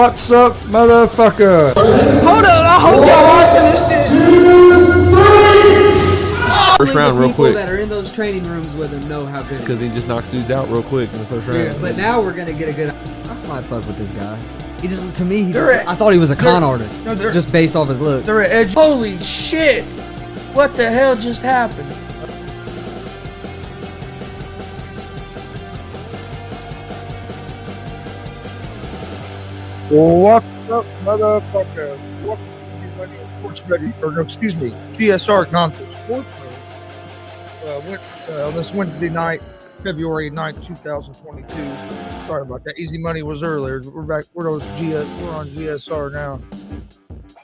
What's up, motherfucker? Hold on, I hope y'all watching this shit. First round, real quick. People that are in those training rooms with him know how good. Because he just knocks dudes out real quick in the first round. Yeah, but now we're gonna get a good. I might fuck with this guy. He just, to me, I thought he was a con artist, just based off his look. They're at edge. Holy shit! What the hell just happened? What's up, motherfuckers? Welcome to Easy Money Sports Betting, GSR Gonzo'S Sports Room. On this Wednesday night, February 9th, 2022. Sorry about that. Easy Money was earlier. We're back. We're on GSR now.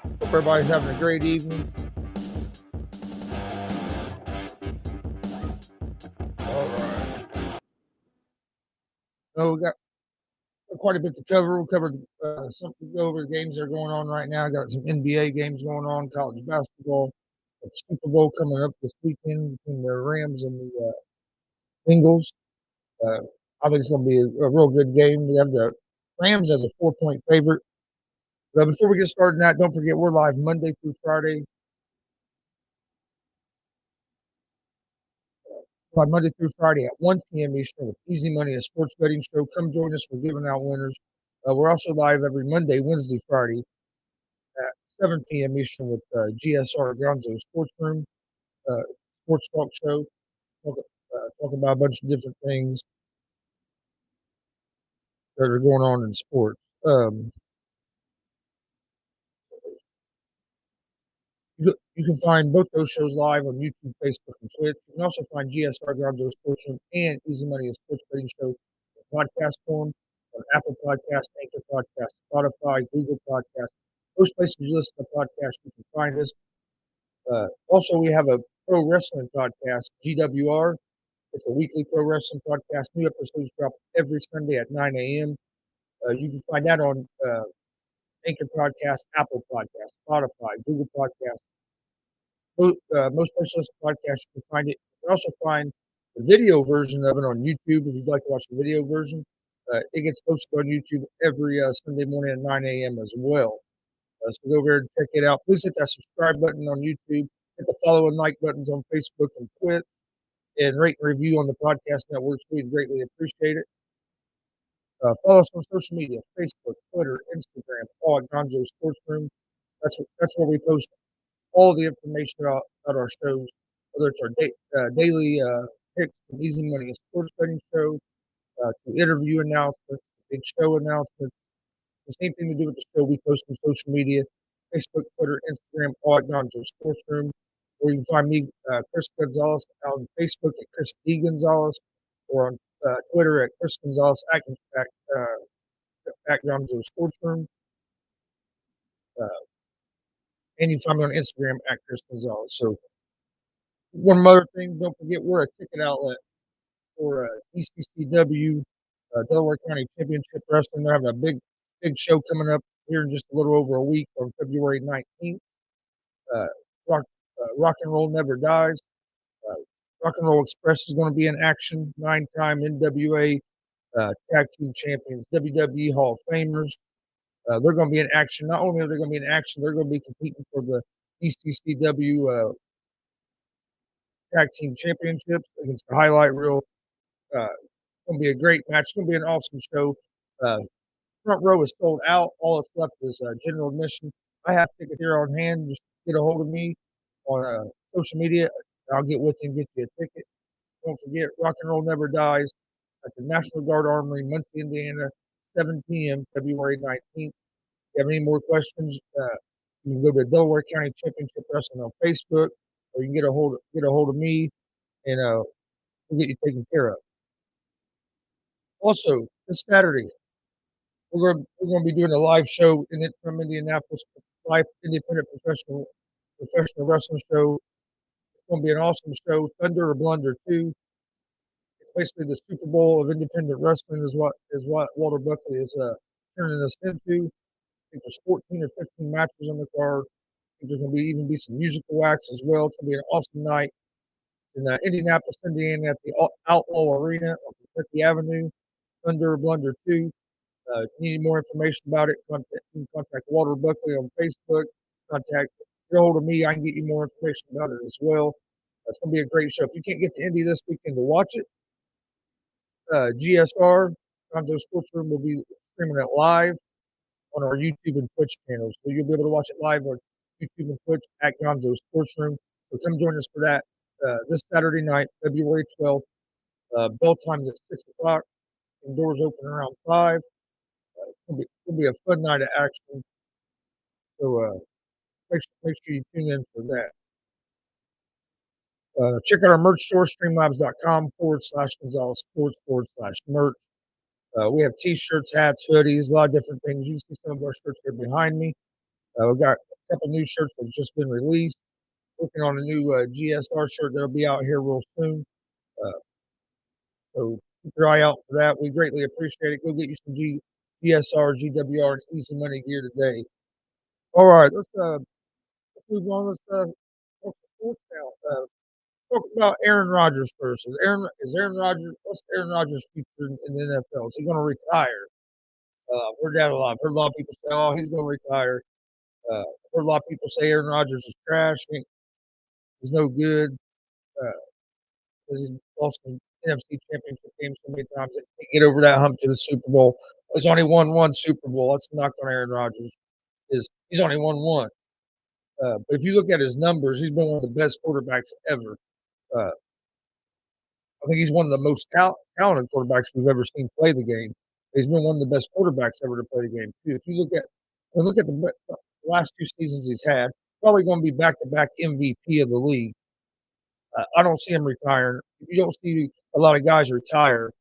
Hope everybody's having a great evening. All right. Oh, we got quite a bit to cover. We'll cover go over the games that are going on right now. Got some NBA games going on, college basketball, the Super Bowl coming up this weekend between the Rams and the Bengals. I think it's going to be a real good game. We have the Rams as a 4-point favorite. But before we get started on that, don't forget we're live Monday through Friday. Monday through Friday at 1 p.m. Eastern with Easy Money, a sports betting show. Come join us. We're giving out winners. We're also live every Monday, Wednesday, Friday at 7 p.m. Eastern with GSR Gonzo'S Sports Room, sports talk show. Talk about a bunch of different things that are going on in sports. You can find both those shows live on YouTube, Facebook, and Twitch. You can also find GSR Rodgers Sports Room and Easy Money, a sports betting show podcast form on Apple Podcasts, Anchor Podcasts, Spotify, Google Podcasts. Most places you listen to podcasts, you can find us. Also, we have a pro wrestling podcast, GWR. It's a weekly pro wrestling podcast. New episodes drop every Sunday at 9 a.m. You can find that on Anchor Podcasts, Apple Podcasts, Spotify, Google Podcasts. Most places podcasts you can find it. You can also find the video version of it on YouTube if you'd like to watch the video version. It gets posted on YouTube every Sunday morning at 9 a.m. as well. So go over there and check it out. Please hit that subscribe button on YouTube. Hit the follow and like buttons on Facebook and Twitch. And rate and review on the podcast networks. We'd greatly appreciate it. Follow us on social media, Facebook, Twitter, Instagram, all at Gonzo'S Sports Room. That's where we post all the information about our shows, whether it's our daily picks from Easy Money, a sports betting show, to interview announcements, big show announcements, The same thing to do with the show. We post on social media, Facebook, Twitter, Instagram, all at Gonzo'S Sports Room. Or you can find me, Chris Gonzalez, on Facebook at Chris D. Gonzalez, or on Twitter at Chris Gonzalez at Gonzo'S Sports Room. And you can find me on Instagram at Chris Gonzalez. So one other thing, don't forget we're a ticket outlet for DCCW, Delaware County Championship Wrestling. They're having a big show coming up here in just a little over a week on February 19th. Rock and Roll Never Dies. Rock and Roll Express is going to be in action. 9-time NWA Tag Team Champions, WWE Hall of Famers. They're going to be in action. Not only are they going to be in action, they're going to be competing for the DCCW Tag Team Championships against the Highlight Reel. It's going to be a great match. It's going to be an awesome show. Front row is sold out. All that's left is general admission. I have a ticket here on hand. Just get a hold of me on social media. I'll get with you and get you a ticket. Don't forget, Rock and Roll Never Dies at the National Guard Armory, Muncie, Indiana, 7 p.m., February 19th. If you have any more questions, you can go to Delaware County Championship Wrestling on Facebook, or you can get a hold of me, and we'll get you taken care of. Also, this Saturday, we're going to be doing a live show from Indianapolis, live independent professional wrestling show. It's going to be an awesome show. Thunder or Blunder 2. It's basically the Super Bowl of independent wrestling is what Walter Buckley is turning us into. I think there's 14 or 15 matches on the card. I think there's going to even be some musical acts as well. It's going to be an awesome night in Indianapolis, Indiana, at the Outlaw Arena on Kentucky Avenue. Thunder or Blunder 2. If you need more information about it, contact Walter Buckley on Facebook. Get a hold of me. I can get you more information about it as well. It's going to be a great show. If you can't get to Indy this weekend to watch it, GSR, Gonzo'S Sports Room, will be streaming it live on our YouTube and Twitch channels. So you'll be able to watch it live on YouTube and Twitch at Gonzo'S Sports Room. So come join us for that this Saturday night, February 12th. Bell time's at 6 o'clock. And doors open around 5. It'll be a fun night of action. So make sure you tune in for that. Check out our merch store, streamlabs.com/Gonzalez Sports/merch. We have t-shirts, hats, hoodies, a lot of different things. You can see some of our shirts here behind me. We've got a couple new shirts that have just been released. Working on a new GSR shirt that'll be out here real soon. So keep your eye out for that. We greatly appreciate it. Go get you some GSR, GWR, and Easy Money gear today. All right, let's move on. Let's talk sports now. Talk about Aaron Rodgers first. What's Aaron Rodgers' future in the NFL? Is he going to retire? I've heard that a lot. I've heard a lot of people say, "Oh, he's going to retire." I've heard a lot of people say Aaron Rodgers is trash. He's no good because he lost an NFC Championship game so many times. They can't get over that hump to the Super Bowl. He's only won one Super Bowl. That's not on Aaron Rodgers. He's only won one. But if you look at his numbers, he's been one of the best quarterbacks ever. I think he's one of the most talented quarterbacks we've ever seen play the game. He's been one of the best quarterbacks ever to play the game too. If you look at the last 2 seasons he's had, probably going to be back-to-back MVP of the league. I don't see him retiring. You don't see a lot of guys retire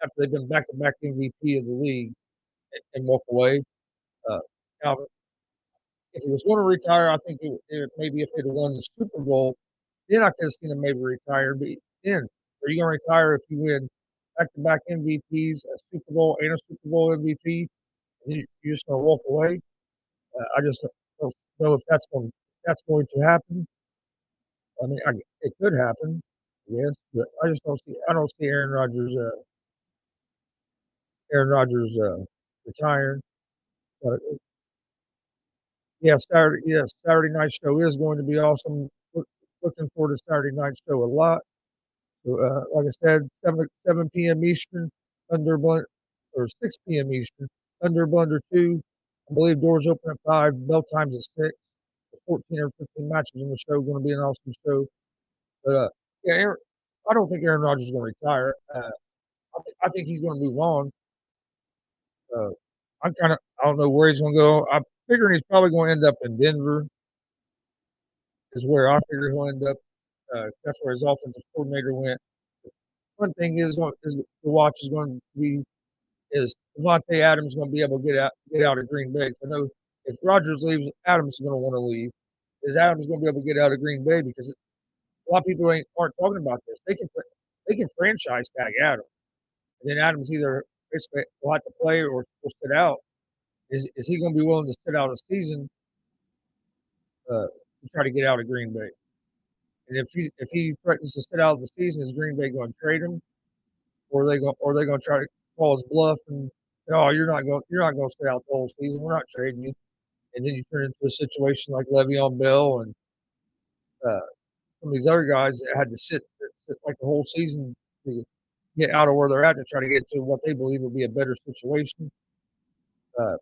after they've been back-to-back MVP of the league and walk away. Now, if he was going to retire, I think maybe if they'd have won the Super Bowl, then I could have seen him maybe retire. But then, are you going to retire if you win back-to-back MVPs, a Super Bowl and a Super Bowl MVP, and you're just going to walk away? I just don't know if that's going to happen. I mean, it could happen, yes, but I just don't see. I don't see Aaron Rodgers retiring. But Saturday night show is going to be awesome. Looking forward to Saturday night show a lot. So, like I said, 7 p.m. Eastern, or 6 p.m. Eastern, Thunder Blunder 2. I believe doors open at 5, bell times at 6. 14 or 15 matches in the show, going to be an awesome show. But, I don't think Aaron Rodgers is going to retire. I think he's going to move on. I don't know where he's going to go. I'm figuring he's probably going to end up in Denver. Is where I figure he'll end up. That's where his offensive coordinator went. One thing is the watch is going to be is Devontae Adams going to be able to get out of Green Bay. I know if Rodgers leaves, Adams is going to want to leave. Is Adams going to be able to get out of Green Bay? Because a lot of people aren't talking about this. They can franchise tag Adams, and then Adams either basically will have to play or sit out. Is he going to be willing to sit out a season to try to get out of Green Bay? And if he threatens to sit out the season, is Green Bay going to trade him, or are they going to try to call his bluff and oh, you're not going to sit out the whole season. We're not trading you. And then you turn into a situation like Le'Veon Bell and some of these other guys that had to sit like the whole season to get out of where they're at to try to get to what they believe will be a better situation. I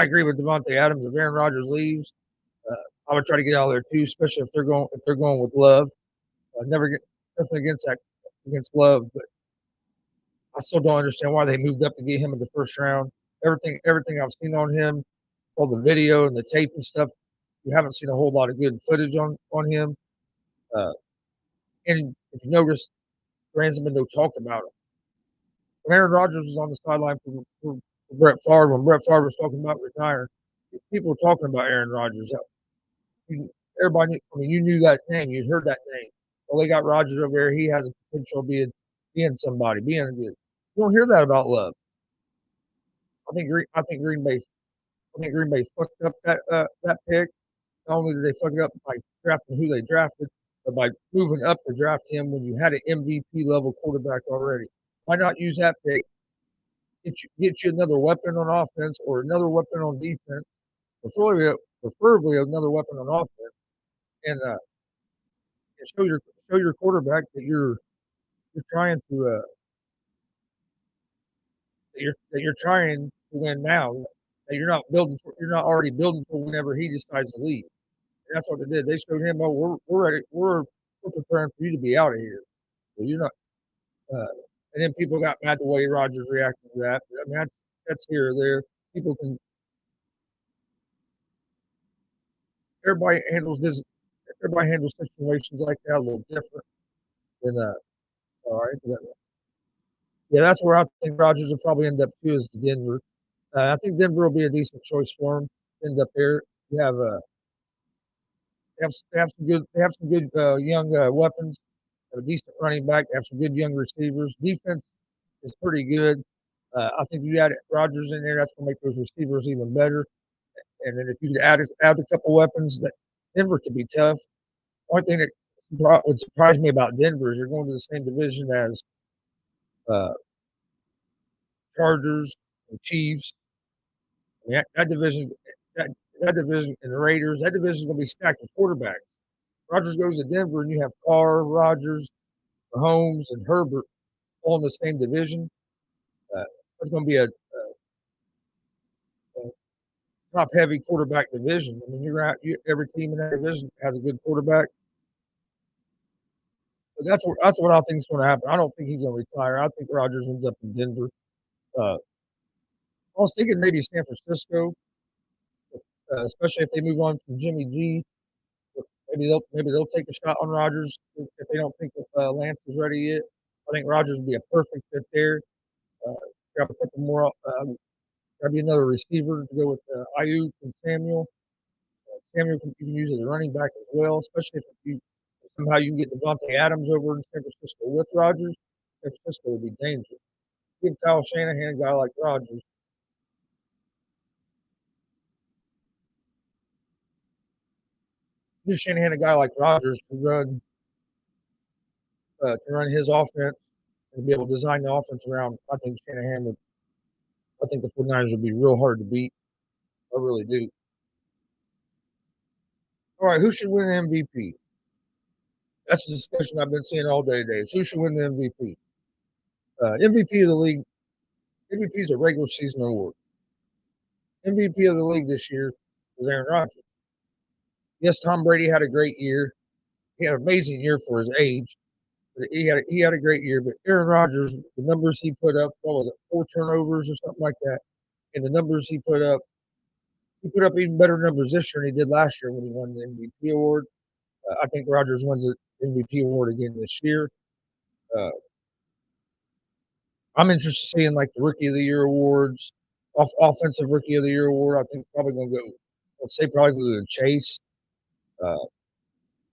agree with Devontae Adams. If Aaron Rodgers leaves, I would try to get out of there too, especially if they're going with Love. Never get nothing against Love, but I still don't understand why they moved up to get him in the first round. Everything I've seen on him, all the video and the tape and stuff, you haven't seen a whole lot of good footage on him. And if you notice, there hasn't been no talk about him. When Aaron Rodgers was on the sideline for Brett Favre, when Brett Favre was talking about retiring, people were talking about Aaron Rodgers. Everybody, you knew that name. You heard that name. Well, they got Rodgers over there. He has a potential of being somebody, being a good. You don't hear that about Love. I think Green Bay fucked up that pick. Not only did they fuck it up by drafting who they drafted, but by moving up to draft him when you had an MVP level quarterback already. Why not use that pick? Get you another weapon on offense or another weapon on defense, preferably another weapon on offense, and show your quarterback that you're trying to that you're trying to win now. That you're not already building for whenever he decides to leave. And that's what they did. They showed him, oh, we're ready, we're preparing for you to be out of here. So you're not. And then people got mad the way Rodgers reacted to that. But, I mean, that's here or there. People can. Everybody handles this. Everybody handles situations like that a little different. Than all right. Yeah, that's where I think Rodgers will probably end up too, is Denver. I think Denver will be a decent choice for him. End up there. You have they have some good young weapons. Have a decent running back. They have some good young receivers. Defense is pretty good. I think you add Rodgers in there, that's going to make those receivers even better. And then if you add a couple weapons, that Denver could be tough. One thing that would surprise me about Denver is they're going to the same division as uh, Chargers and Chiefs. I mean, that division and the Raiders, that division is going to be stacked with quarterbacks. Rodgers goes to Denver, and you have Carr, Rodgers, Mahomes, and Herbert all in the same division. That's going to be a top-heavy quarterback division. I mean, every team in that division has a good quarterback. But that's what I think is going to happen. I don't think he's going to retire. I think Rodgers ends up in Denver. I was thinking maybe San Francisco, especially if they move on from Jimmy G. Maybe they'll take a shot on Rodgers if they don't think that Lance is ready yet. I think Rodgers would be a perfect fit there. Grab a couple more. Grab another receiver to go with Ayuk and Samuel. Samuel you can use as a running back as well, especially if somehow you can get Devontae Adams over in San Francisco with Rodgers. San Francisco would be dangerous. Give Kyle Shanahan a guy like Rodgers. Give Shanahan a guy like Rodgers to run his offense and be able to design the offense around. I think the 49ers would be real hard to beat. I really do. All right, who should win MVP? That's the discussion I've been seeing all day today. Who should win the MVP? MVP of the league. MVP is a regular season award. MVP of the league this year was Aaron Rodgers. Yes, Tom Brady had a great year. He had an amazing year for his age. But he had a great year. But Aaron Rodgers, the numbers he put up, what was it, 4 turnovers or something like that? and the numbers he put up even better numbers this year than he did last year when he won the MVP award. I think Rodgers wins the MVP award again this year. I'm interested in seeing like the Rookie of the Year awards, offensive Rookie of the Year award. I think probably going to go. Let's say probably go to Chase. Uh,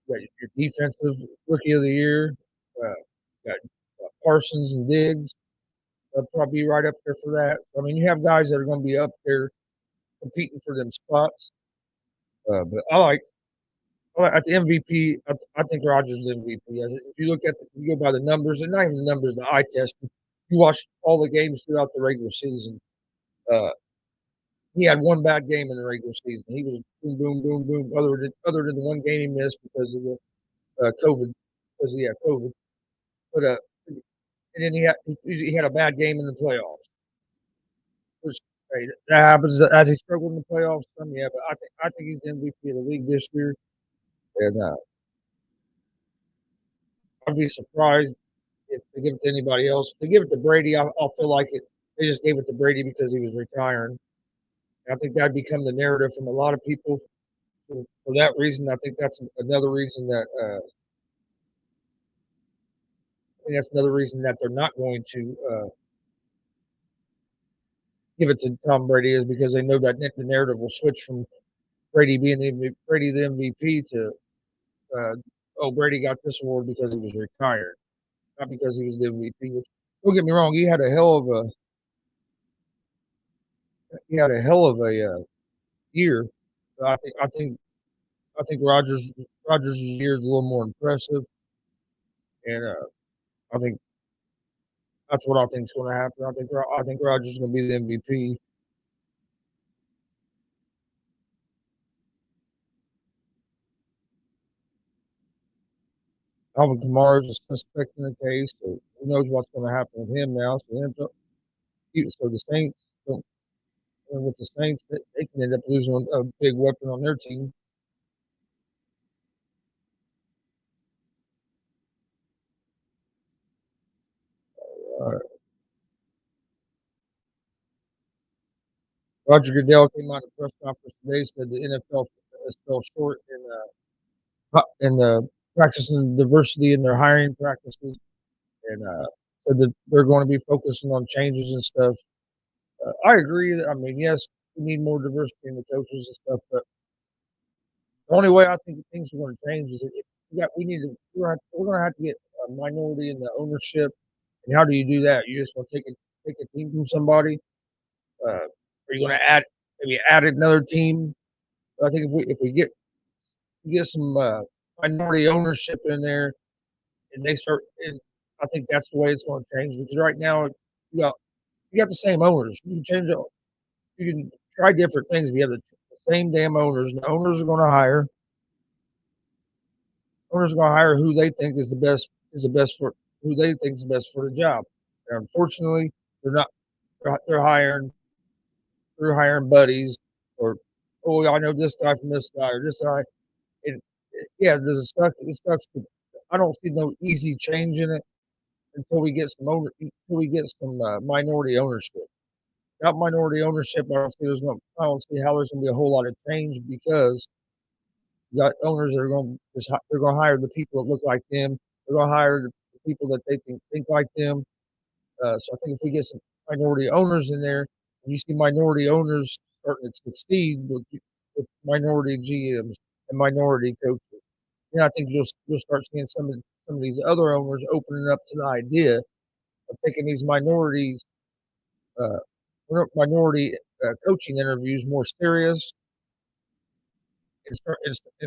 got your defensive Rookie of the Year. Got Parsons and Diggs. They'll probably be right up there for that. I mean, you have guys that are going to be up there competing for them spots. But at the MVP. I think Rodgers is MVP. If you look at you go by the numbers, and not even the numbers, the eye test. You watch all the games throughout the regular season. Uh, he had one bad game in the regular season. He was boom, boom, boom, boom. Other than the one game he missed because of the COVID, because he had COVID. But and then he had a bad game in the playoffs. Which, hey, that happens as he struggled in the playoffs. Yeah, but I think he's the MVP of the league this year, and I'd be surprised if they give it to anybody else. If they give it to Brady, I'll feel like it. They just gave it to Brady because he was retiring. And I think that'd become the narrative from a lot of people. For that reason, I think that's another reason that they're not going to give it to Tom Brady is because they know that the narrative will switch from Brady being the MVP to Brady got this award because he was retired, not because he was the MVP. Which, don't get me wrong, he had a hell of a year. I think Rodgers' year is a little more impressive, and I think that's what I think is going to happen. I think Rodgers is going to be the MVP. Alvin Kamara is a suspect in the case, so who knows what's going to happen with him now. So the Saints, with the Saints, they can end up losing a big weapon on their team. Uh, Roger Goodell came out at a press conference today, said the NFL has fell short in practicing diversity in their hiring practices, and said that they're going to be focusing on changes and stuff. I agree. I mean, yes, we need more diversity in the coaches and stuff, but the only way I think things are going to change is if we're going to have to get a minority in the ownership. And how do you do that? You just want to take a team from somebody. Are you going to add another team? I think if we get some minority ownership in there, and they start, and I think that's the way it's going to change. Because right now, you got the same owners. You can change it. You can try different things. We have the same damn owners. And the owners are going to hire. Owners are going to hire who they think is the best for who they think is best for the job. And unfortunately, they're not. They're hiring. They're hiring buddies, or I know this guy from this guy or this guy. Yeah, does it suck? It sucks. But I don't see no easy change in it until we get some minority ownership. Without minority ownership, I don't see how there's going to be a whole lot of change because you got owners that are going to they're going to hire the people that look like them. They're going to hire the people that they think like them. So I think if we get some minority owners in there, and you see minority owners starting to succeed with minority GMs and minority coaches, I think you'll start seeing some of these other owners opening up to the idea of taking these uh, minority coaching interviews more serious and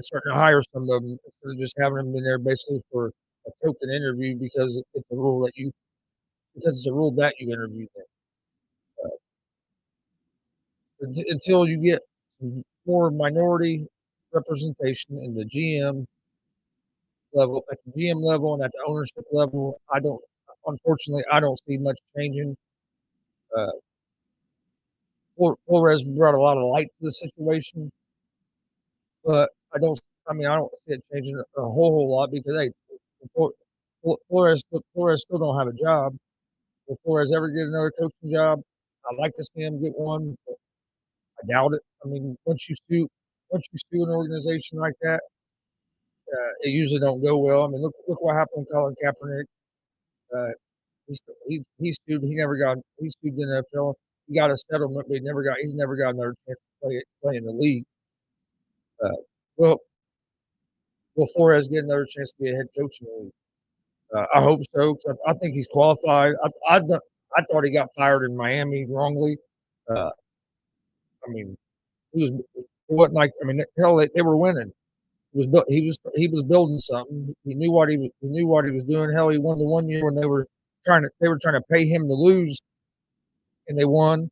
starting to hire some of them instead of just having them in there basically for a token interview because it's a rule that you interview them. Until you get more minority representation in the GM level, at the GM level and at the ownership level, unfortunately, I don't see much changing. Uh, Flores brought a lot of light to the situation, but I don't see it changing a whole lot because hey, Flores still don't have a job. If Flores ever get another coaching job, I'd like to see him get one, but I doubt it. I mean, once you sue an organization like that, it usually don't go well. I mean, look what happened with Colin Kaepernick. Uh, he sued. He sued the NFL. He got a settlement, but he's never got another chance to play in the league. Uh, well, will Flores get another chance to be a head coach in the league? I hope so. 'Cause I think he's qualified. I thought he got fired in Miami wrongly. Uh, I mean, it wasn't like, I mean, hell, they were winning. He was building something. He knew what he was doing. Hell, he won the one year when they were trying to pay him to lose, and they won.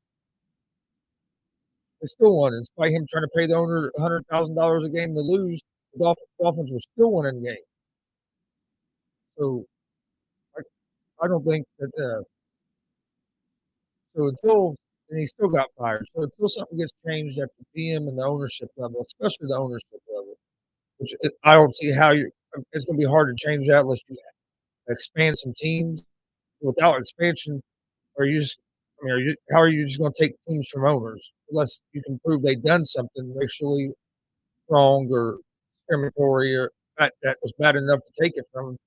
They still won, in spite of him trying to pay the owner $100,000 a game to lose. The Dolphins were still winning games. So I don't think that. So until and he still got fired. So until something gets changed at the GM and the ownership level, especially the ownership level, I don't see how you. It's going to be hard to change that unless you expand some teams. Without expansion, are you just? I mean, how are you just going to take teams from owners unless you can prove they've done something racially wrong or discriminatory or that was bad enough to take it from them?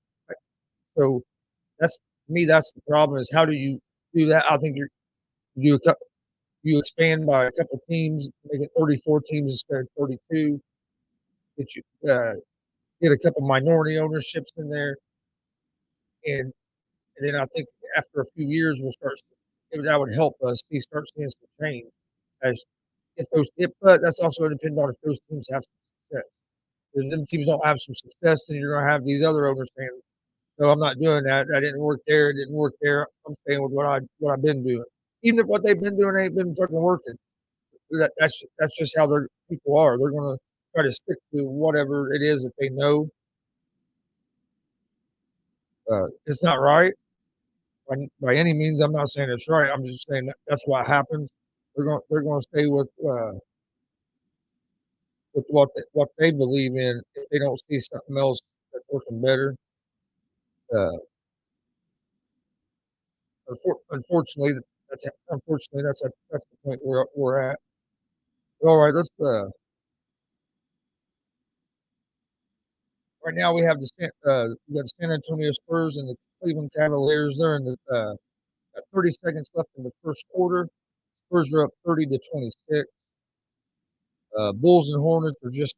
So that's to me. That's the problem. Is how do you do that? I think you expand by a couple teams, make it 34 teams instead of 32. Get you get a couple minority ownerships in there, and then I think after a few years we'll start. That would help us. We start seeing some change. As but that's also going to depend on if those teams have some success. If them teams don't have some success, then you're going to have these other owners saying, "No, I'm not doing that. That didn't work there. It didn't work there. I'm staying with what I've been doing." Even if what they've been doing ain't been fucking working, that's just how their people are. They're going to try to stick to whatever it is that they know. It's not right by any means. I'm not saying it's right. I'm just saying that's what happens. They're going to stay with what they believe in. If they don't see something else that's working better, uh, unfortunately, that's the point we're at. All right, let's. Right now we got the San Antonio Spurs and the Cleveland Cavaliers. They're in the got 30 seconds left in the first quarter. Spurs are up 30-26. Bulls and Hornets are just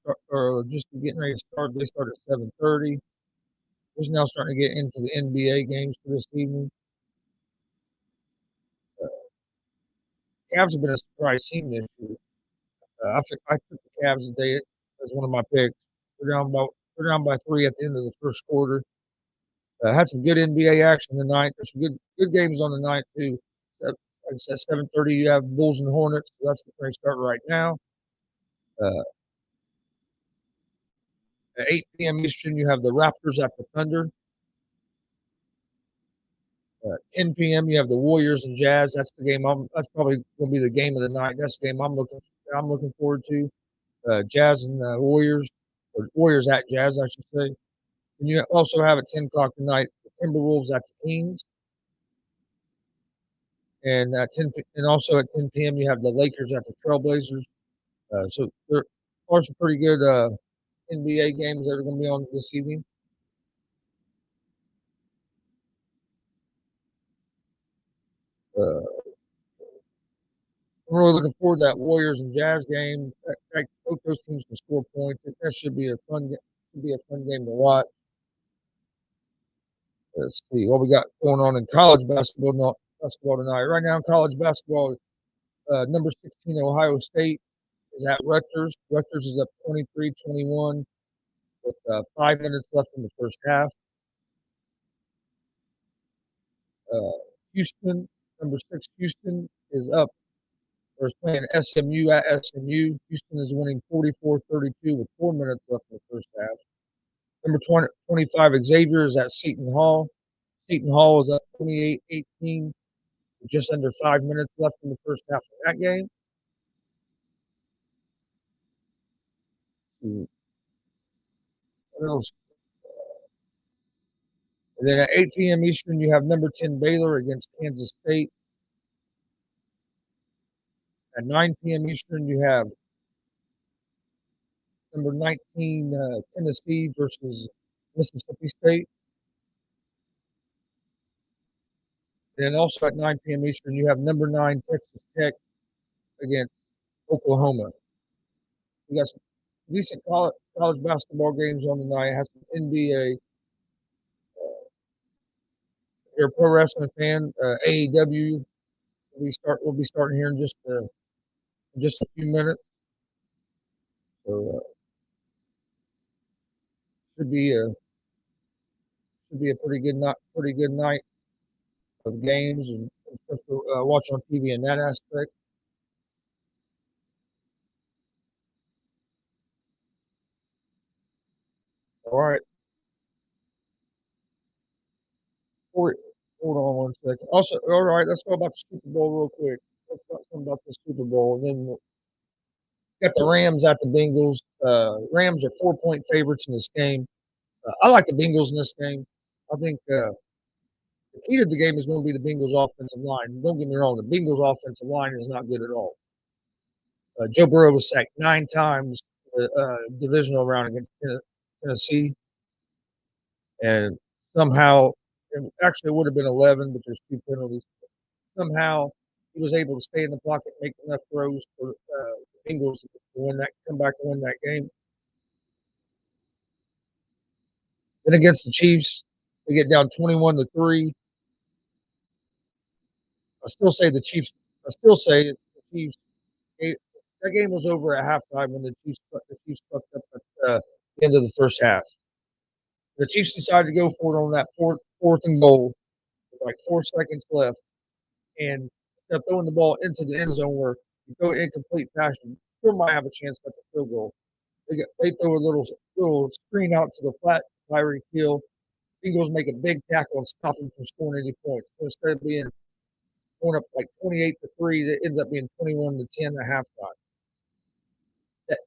getting ready to start. They start at 7:30. We're now starting to get into the NBA games for this evening. Uh, Cavs have been a surprise team this year. I took the Cavs today as one of my picks. They're down by 3 at the end of the first quarter. Had some good NBA action tonight. There's some good games on the night too. Like I said, 7:30 you have Bulls and Hornets. So that's where they start right now. Uh, at 8 p.m. Eastern you have the Raptors at the Thunder. 10 p.m. you have the Warriors and Jazz. That's the game. That's probably going to be the game of the night. That's the game I'm looking forward to. Jazz and Warriors, or Warriors at Jazz, I should say. And you also have at 10 o'clock tonight the Timberwolves at the Kings. And also at 10 p.m. you have the Lakers at the Trailblazers. So there are some pretty good NBA games that are going to be on this evening. I'm really looking forward to that Warriors and Jazz game. Both those teams can score points. That should be a fun game to watch. Let's see what we got going on in college basketball tonight. Right now in college basketball, number 16 Ohio State is at Rutgers. Rutgers is up 23-21 with 5 minutes left in the first half. Houston, number 6 Houston is up. Or is playing SMU at SMU. Houston is winning 44-32 with 4 minutes left in the first half. Number 25 Xavier is at Seton Hall. Seton Hall is up 28-18 with just under 5 minutes left in the first half of that game. What else? And then at 8 p.m. Eastern, you have number 10 Baylor against Kansas State. At 9 p.m. Eastern, you have number 19 Tennessee versus Mississippi State. And also at 9 p.m. Eastern, you have number 9 Texas Tech against Oklahoma. You got some decent college basketball games on tonight. It has some NBA. If you're a pro wrestling fan, AEW will be starting here in just a few minutes. So should be a pretty good night of games and stuff to watch on TV in that aspect. All right. Hold on one second. Also, all right, let's go about the Super Bowl real quick. Let's talk something about the Super Bowl. And then we'll got the Rams at the Bengals. Rams are 4-point favorites in this game. I like the Bengals in this game. I think the key to the game is going to be the Bengals offensive line. Don't get me wrong, the Bengals offensive line is not good at all. Joe Burrow was sacked 9 times divisional round against Tennessee. And somehow, actually it would have been 11, but there's 2 penalties. Somehow he was able to stay in the pocket, make enough throws for the Bengals to come back and win that game. Then against the Chiefs, they get down 21-3. I still say the Chiefs. That game was over at halftime when the Chiefs fucked up at the end of the first half. The Chiefs decided to go for it on that fourth and goal, with like 4 seconds left, and instead of throwing the ball into the end zone where you go incomplete fashion, still might have a chance at the field goal. They throw a little screen out to the flat Tyreek Hill. Eagles make a big tackle and stop him from scoring any points. So instead of going up like 28-3, it ends up being 21-10 at halftime.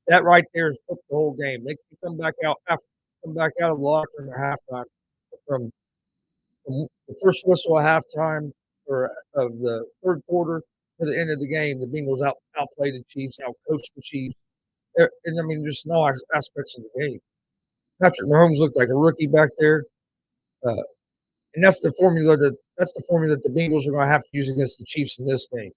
That right there is the whole game. They can come back out of the locker room at halftime from the first whistle at halftime of the third quarter to the end of the game. The Bengals outplayed the Chiefs, outcoached the Chiefs, and I mean just in all aspects of the game. Patrick Mahomes looked like a rookie back there, and that's the formula that the Bengals are going to have to use against the Chiefs in this game.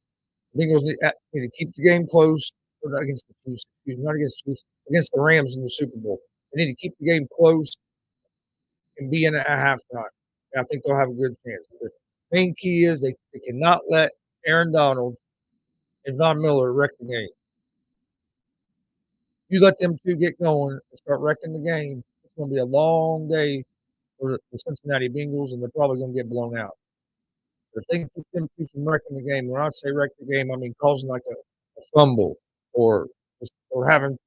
The Bengals need to keep the game close. Not against the Chiefs, not against the Chiefs, against the Rams in the Super Bowl. They need to keep the game close and be in it at halftime. And I think they'll have a good chance. The main key is they cannot let Aaron Donald and Von Miller wreck the game. You let them two get going and start wrecking the game, it's going to be a long day for the Cincinnati Bengals, and they're probably going to get blown out. But if they can keep them two from wrecking the game, when I say wreck the game, I mean causing like a fumble or having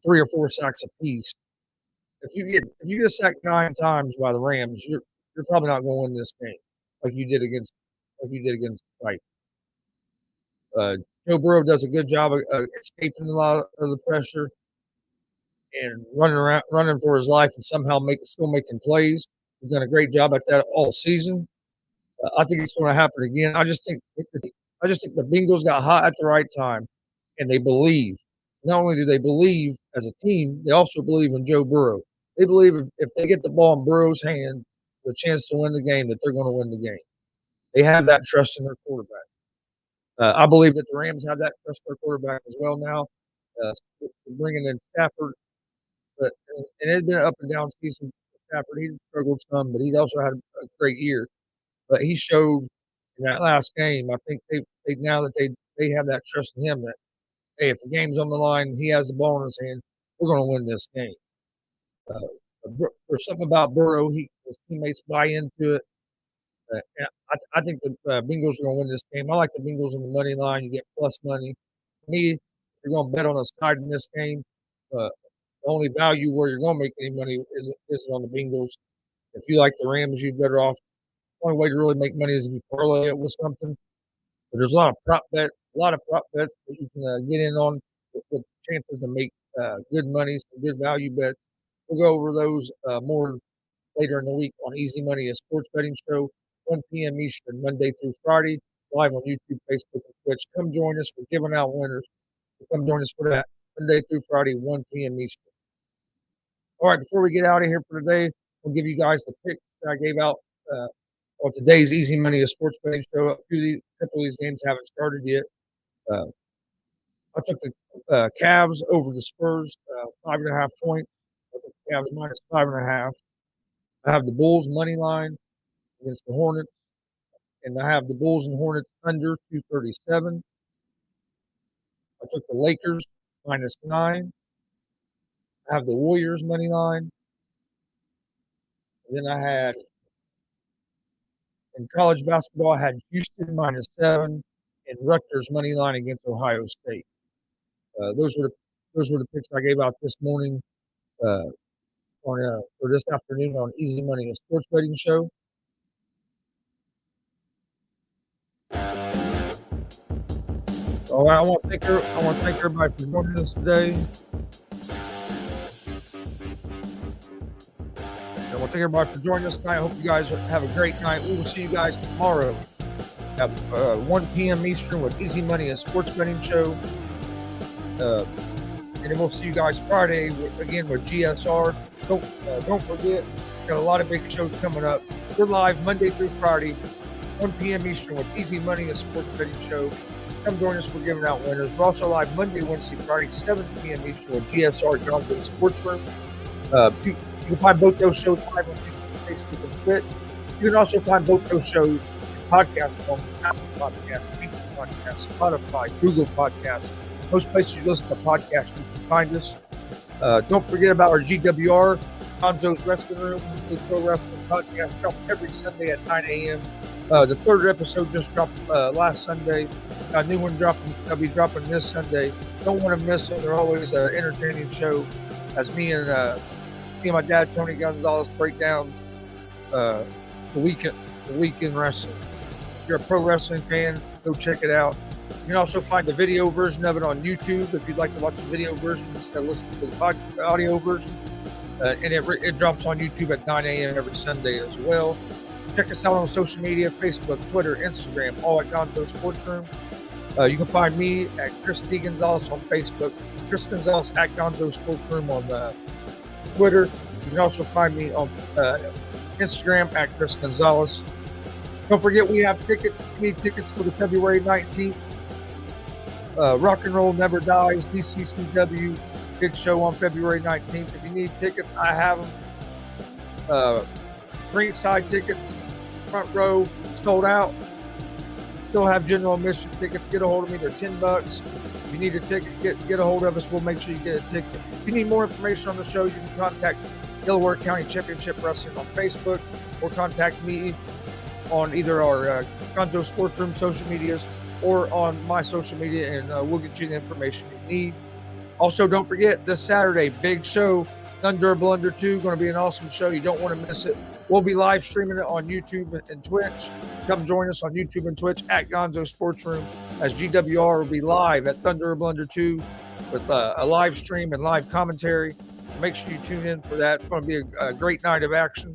3 or 4 sacks apiece. If you get sacked 9 times by the Rams, you're probably not going to win this game like you did against the Titans. Joe Burrow does a good job of escaping a lot of the pressure and running for his life, and somehow still making plays. He's done a great job at that all season. I think it's going to happen again. I just think the Bengals got hot at the right time, and they believe. Not only do they believe as a team, they also believe in Joe Burrow. They believe if they get the ball in Burrow's hand, the chance to win the game, that they're going to win the game. They have that trust in their quarterback. I believe that the Rams have that trust in their quarterback as well now. Bringing in Stafford, and it's been an up and down season for Stafford. He struggled some, but he's also had a great year. But he showed in that last game. I think now that they have that trust in him that, hey, if the game's on the line, he has the ball in his hand, we're going to win this game. There's something about Burrow. His teammates buy into it. I think the Bengals are going to win this game. I like the Bengals on the money line. You get plus money. To me, if you're going to bet on a side in this game, the only value where you're going to make any money is on the Bengals. If you like the Rams, you're better off. The only way to really make money is if you parlay it with something. But there's a lot of prop bets that you can get in on with chances to make good money, some good value bets. We'll go over those more later in the week on Easy Money, a sports betting show, 1 p.m. Eastern, Monday through Friday. live on YouTube, Facebook, and Twitch. Come join us. We're giving out winners. Come join us for that Monday through Friday, 1 p.m. Eastern. All right, before we get out of here for today, we'll give you guys the picks that I gave out on today's Easy Money, a sports betting show. A couple of these games haven't started yet. I took the Cavs over the Spurs, 5.5 points. I took the Cavs minus 5.5. I have the Bulls money line against the Hornets, and I have the Bulls and Hornets under 237. I took the Lakers minus 9. I have the Warriors money line. And then I had, in college basketball, I had Houston minus 7 and Rutgers money line against Ohio State. Those were the picks I gave out this morning for this afternoon on Easy Money, a sports betting show. All right, I want to thank everybody for joining us today. I want to thank everybody for joining us tonight. I hope you guys have a great night. We will see you guys tomorrow at 1 p.m. Eastern with Easy Money, a sports betting show. And then we'll see you guys Friday again with GSR. Don't forget, we've got a lot of big shows coming up. We're live Monday through Friday, 1 p.m. Eastern with Easy Money, a sports betting show. Come join us. We're giving out winners. We're also live Monday, Wednesday, Friday, 7 p.m. Eastern with GSR Gonzo'S Sports Room. You can find both those shows live on Facebook and Twitch. You can also find both those shows in podcast form: Apple Podcasts, Google Podcasts, Spotify, Google Podcasts. Most places you listen to podcasts, you can find us. Don't forget about our GWR, Gonzo'S Wrestling Room, the Pro Wrestling Podcast, dropped every Sunday at 9 a.m. The third episode just dropped last Sunday. A new one will be dropping this Sunday. Don't want to miss them. They're always an entertaining show as me and my dad, Tony Gonzo'S, break down the weekend wrestling. If you're a pro wrestling fan, go check it out. You can also find the video version of it on YouTube if you'd like to watch the video version instead of listening to the audio version. And it drops on YouTube at 9 a.m. every Sunday as well. Check us out on social media: Facebook, Twitter, Instagram, all at Gonzo'S Sports Room. You can find me at Chris D. Gonzalez on Facebook, Chris Gonzalez at Gonzo'S Sports Room on Twitter. You can also find me on Instagram at Chris Gonzalez. Don't forget, we have tickets. We need tickets for the February 19th Rock and Roll Never Dies DCCW big show on February 19th. If you need tickets, I have them. Ringside tickets, front row, sold out. Still have general admission tickets. Get a hold of me. They're $10. If you need a ticket, get a hold of us. We'll make sure you get a ticket. If you need more information on the show, you can contact Delaware County Championship Wrestling on Facebook or contact me on either our Gonzo'S Sports Room social medias or on my social media, and we'll get you the information you need. Also, don't forget, this Saturday, big show, Undurable Under 2, going to be an awesome show. You don't want to miss it. We'll be live streaming it on YouTube and Twitch. Come join us on YouTube and Twitch at Gonzo'S Sports Room, as GWR will be live at Undurable Under 2 with a live stream and live commentary. Make sure you tune in for that. It's going to be a great night of action.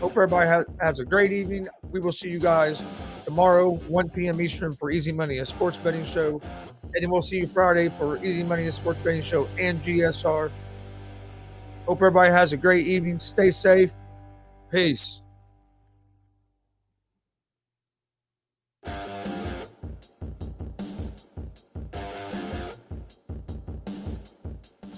Hope everybody has a great evening. We will see you guys tomorrow, 1 p.m. Eastern, for Easy Money, a sports betting show. And then we'll see you Friday for Easy Money, a sports betting show, and GSR. Hope everybody has a great evening. Stay safe. Peace.